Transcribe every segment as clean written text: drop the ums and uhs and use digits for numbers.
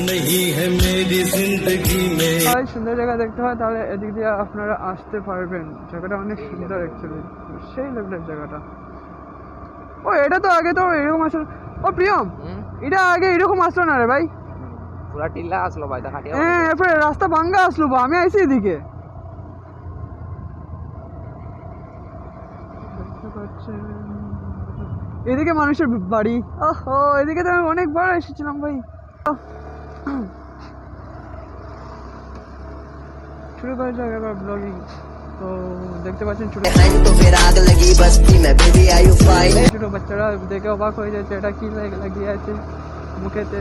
नहीं है मेरी जिंदगी में। সুন্দর জায়গা দেখতে হয় তাহলে এদিক দিয়ে আপনারা আসতে পারবেন। জায়গাটা অনেক সুন্দর অ্যাকচুয়ালি, সেই লেভেলের জায়গাটা। ও এটা তো আগে তো এরকম আসলো। ও প্রিয়ম, এটা আগে এরকম আসলো না রে ভাই, পুরা টিল্লা আসলো ভাই, দেখা হ্যাঁ এরপরে রাস্তা ভাঙ্গা আসলো বা আমি আইছি এদিকে। এদিকে মানুষের বাড়ি, ওহো এদিকে তো আমি অনেকবার এসেছিলাম ভাই। শুরু করা যাক এবার ব্লগিং। তো দেখতে পাচ্ছেন ছোট ছোট বাচ্চারা দেখে অবাক হয়ে যাচ্ছে, এটা কি লাগিয়ে আছে মুখেতে।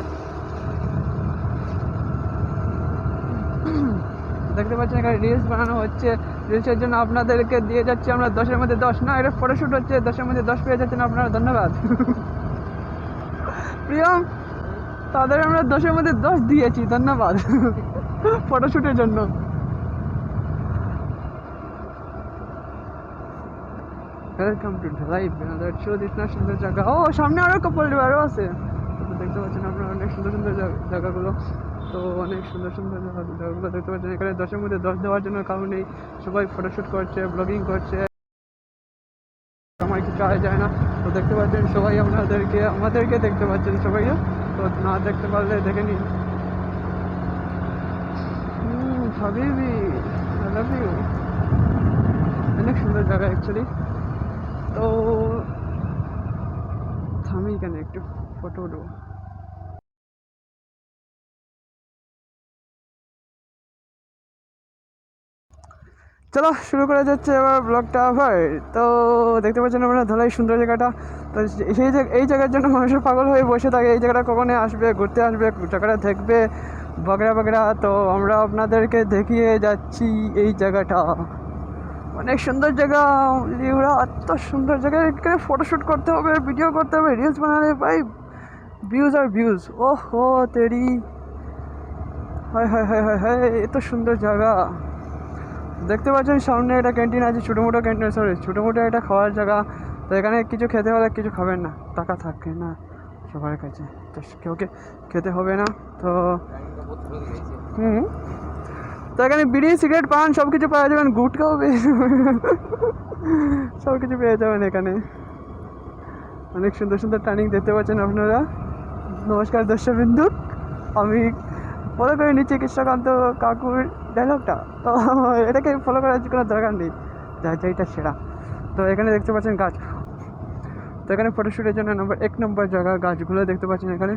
দেখতে পাচ্ছেন এখানে রিলস বানানো হচ্ছে, রিলসের জন্য আপনাদেরকে দিয়ে যাচ্ছি আমরা 10-এর মধ্যে 10, না এটা ফটোশ্যুট হচ্ছে, 10-এর মধ্যে 10 পেয়ে যাচ্ছেন আপনারা, ধন্যবাদ। প্রিয়ম, তাদের আমরা 10-এর মধ্যে 10 দিয়েছি, ধন্যবাদ ফটোশ্যুটের জন্য। ওয়েলকাম টু ঢালাই বেনাদার চৌধুরী, ইতনা সুন্দর জায়গা। ও সামনে আরো কাপল আরও আছে, দেখতে পাচ্ছেন আপনারা অনেক সুন্দর সুন্দর জায়গাগুলো। তো অনেক সুন্দর সুন্দর জায়গাগুলো দেখতে পাচ্ছেন। এখানে 10-এর মধ্যে 10 দেওয়ার জন্য কারণ নেই, সবাই ফটোশ্যুট করছে, ব্লগিং করছে, আমার কিছু আয় যায় না। তো দেখতে পাচ্ছেন সবাই আমাদেরকে দেখতে পাচ্ছেন সবাই, তো না দেখতে পারলে দেখে নিন। হাবিবি আই লাভ ইউ। অনেক সুন্দর জায়গা অ্যাকচুয়ালি। তো থামি এখানে একটু ফটো উঠবো। চলো শুরু করা যাচ্ছে এবার ব্লগটা আবার। তো দেখতে পাচ্ছেন আমরা ধলাই সুন্দর জায়গাটা। তো এই জায়গার জন্য মানুষের পাগল হয়ে বসে থাকে, এই জায়গাটা কখনই আসবে, ঘুরতে আসবে, জায়গাটা দেখবে বগরা বগরা। তো আমরা আপনাদেরকে দেখিয়ে যাচ্ছি এই জায়গাটা, অনেক সুন্দর জায়গা। লিওরা এত সুন্দর জায়গা, এখানে ফটোশ্যুট করতে হবে, ভিডিও করতে হবে, রিলস বানালে ভাই ভিউজ আর ভিউজ। ও হো তেরি, হায় হায় হায় হায় হায়, এত সুন্দর জায়গা। দেখতে পাচ্ছেন সামনে একটা ক্যান্টিন আছে, ছোটো মোটো ক্যান্টিন, সরি ছোটো মোটো একটা খাওয়ার জায়গা। তো এখানে কিছু খেতে হলে কিছু খাবেন না, টাকা থাকে না সবার কাছে, তো কেউকে খেতে হবে না। তো তো এখানে বিড়ি, সিগারেট, পান সব কিছু পাওয়া যাবেন, গুটকাও পেয়ে যাবেন, সব কিছু পেয়ে যাবেন এখানে। অনেক সুন্দর সুন্দর টার্নিং দেখতে পাচ্ছেন আপনারা। নমস্কার দর্শকবৃন্দু, আমি ফলো করে নিচ্ছি কৃষ্ণকান্ত কাকুর ডায়লগটা, তো এটাকে ফলো করার কোনো দরকার নেই, যা এটা সেরা। তো এখানে দেখতে পাচ্ছেন গাছ, তো এখানে ফটোশ্যুটের জন্য এক নম্বর জায়গা। গাছগুলো দেখতে পাচ্ছেন, এখানে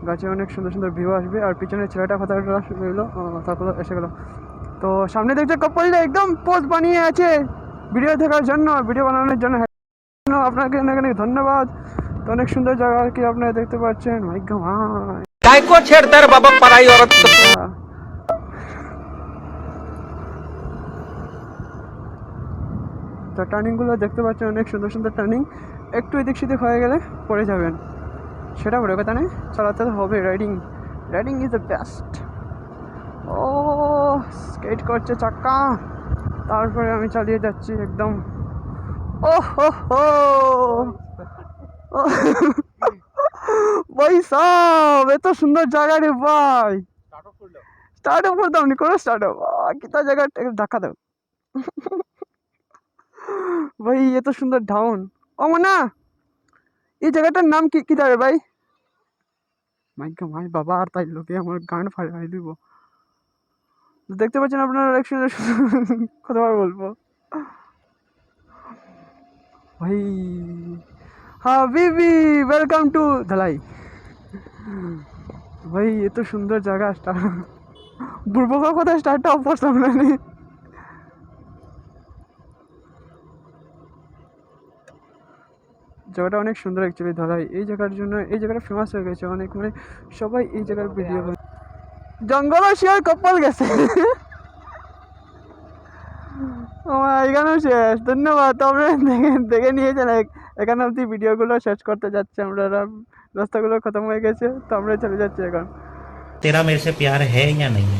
গাছে অনেক সুন্দর সুন্দর ভিউ আসবে। আর পিছনে ছেলেটা কথা রইলো, তারপরে এসে গেলো। তো সামনে দেখতে কাপলটা একদম পোজ বানিয়ে আছে ভিডিও দেখার জন্য, ভিডিও বানানোর জন্য আপনাকে এখানে ধন্যবাদ। তো অনেক সুন্দর জায়গা আর কি আপনারা দেখতে পাচ্ছেন। কাইকো ছেড় বাবা পারাই औरत। তো টার্নিংগুলো দেখতে পাচ্ছেন, অনেক সুন্দর সুন্দর টার্নিং। একটু এদিক সেদিক হয়ে গেলে পড়ে যাবেন, সেটা বড় কথা নেই, চালাতে হবে। Riding is the best. ও স্কেট করছে চাক্কা, তারপরে আমি চালিয়ে যাচ্ছি একদম। ও হো হো ভাই সাব, এত সুন্দর জায়গা রে ভাই। স্টার্ট আপ করতাম নি, কোনো স্টার্ট আপ কিতা জায়গা ধাক্কা দাও ভাই, এত সুন্দর ডাউন। ও না, এই জায়গাটার নাম কি কি দাঁড়ে ভাই? মাই বাবা, আর তাই লোকে আমার গান ফাড়াই দিব। দেখতে পাচ্ছেন আপনারা অনেক সুন্দর কতবার বলবো ভাই। হাবিবি ওয়েলকাম টু ঢালাই। ভাই এত সুন্দর জায়গা, বুড়বো কথা স্টার্টটা অফ করলাম না। জায়গাটা অনেক সুন্দর অ্যাকচুয়ালি ধলাই। এই জায়গার জন্য এই জায়গাটা ফেমাস হয়ে গেছে অনেক, মানে সবাই এই জায়গার ভিডিও। জঙ্গলও শিয়ার কপাল গেছে এখানেও শেষ, ধন্যবাদ। তো আমরা দেখে নিয়েছেন, এখানে অবধি ভিডিওগুলো শেষ করতে যাচ্ছে আমরা, রাস্তাগুলো খতম হয়ে গেছে, তো আমরা চলে যাচ্ছি এখন। तेरा मेरे से प्यार है या नहीं?